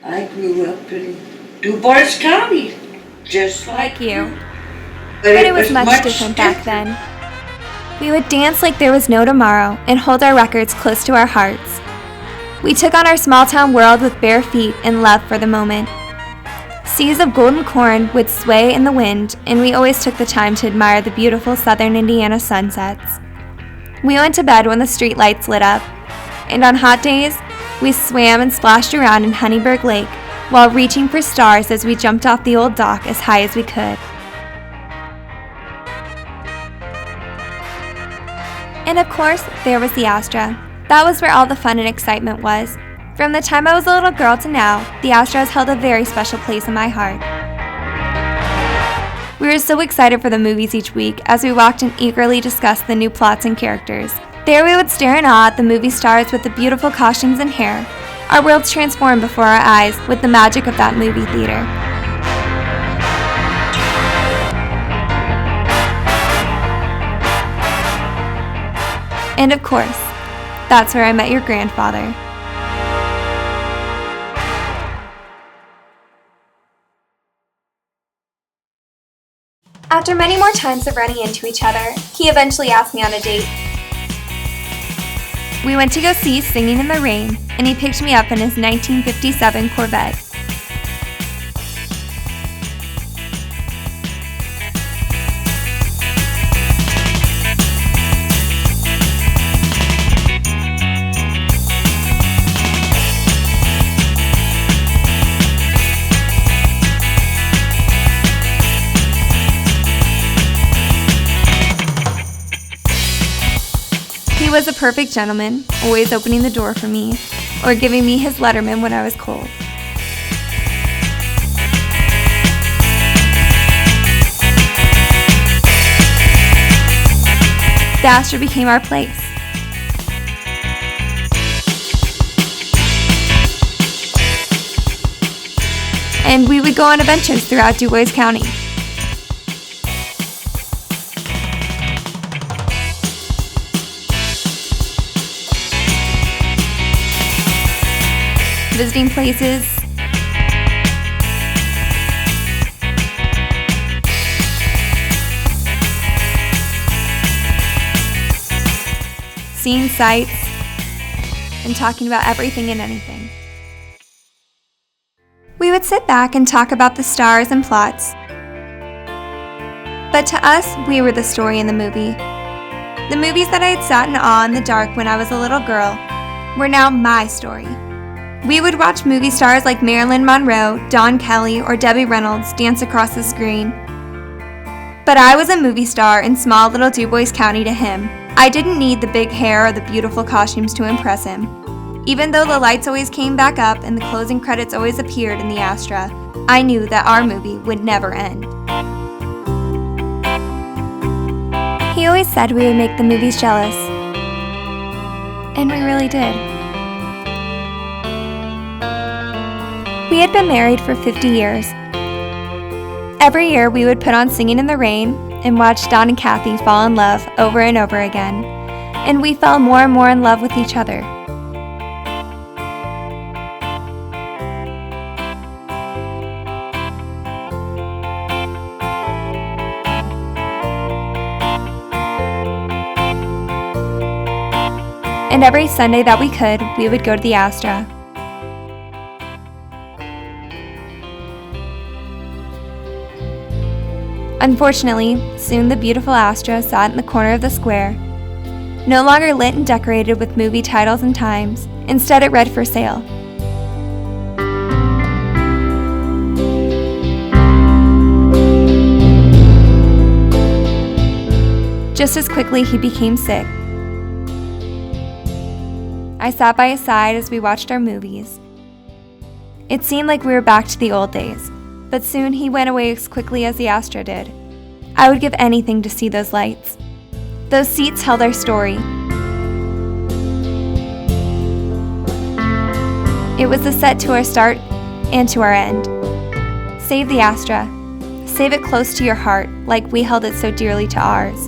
I grew up in DuBois County, just like you. But it was much different back then. We would dance like there was no tomorrow and hold our records close to our hearts. We took on our small town world with bare feet and love for the moment. Seas of golden corn would sway in the wind, and we always took the time to admire the beautiful southern Indiana sunsets. We went to bed when the street lights lit up, and on hot days, we swam and splashed around in Honeyberg Lake while reaching for stars as we jumped off the old dock as high as we could. And of course, there was the Astra. That was where all the fun and excitement was. From the time I was a little girl to now, the Astra has held a very special place in my heart. We were so excited for the movies each week as we walked and eagerly discussed the new plots and characters. There we would stare in awe at the movie stars with the beautiful costumes and hair. Our worlds transformed before our eyes with the magic of that movie theater. And of course, that's where I met your grandfather. After many more times of running into each other, he eventually asked me on a date. We went to go see Singing in the Rain, and he picked me up in his 1957 Corvette. He was a perfect gentleman, always opening the door for me, or giving me his Letterman when I was cold. The Astra became our place. And we would go on adventures throughout DuBois County. Visiting places, seeing sights, and talking about everything and anything. We would sit back and talk about the stars and plots. But to us, we were the story in the movie. The movies that I had sat in awe in the dark when I was a little girl were now my story. We would watch movie stars like Marilyn Monroe, Don Kelly, or Debbie Reynolds dance across the screen. But I was a movie star in small little DuBois County to him. I didn't need the big hair or the beautiful costumes to impress him. Even though the lights always came back up and the closing credits always appeared in the Astra, I knew that our movie would never end. He always said we would make the movies jealous. And we really did. We had been married for 50 years. Every year we would put on Singing in the Rain and watch Don and Kathy fall in love over and over again, and we fell more and more in love with each other. And every Sunday that we could, we would go to the Astra. Unfortunately, soon the beautiful Astra sat in the corner of the square, no longer lit and decorated with movie titles and times. Instead, it read "For Sale." Just as quickly, he became sick. I sat by his side as we watched our movies. It seemed like we were back to the old days. But soon he went away as quickly as the Astra did. I would give anything to see those lights. Those seats held our story. It was the set to our start and to our end. Save the Astra. Save it close to your heart like we held it so dearly to ours.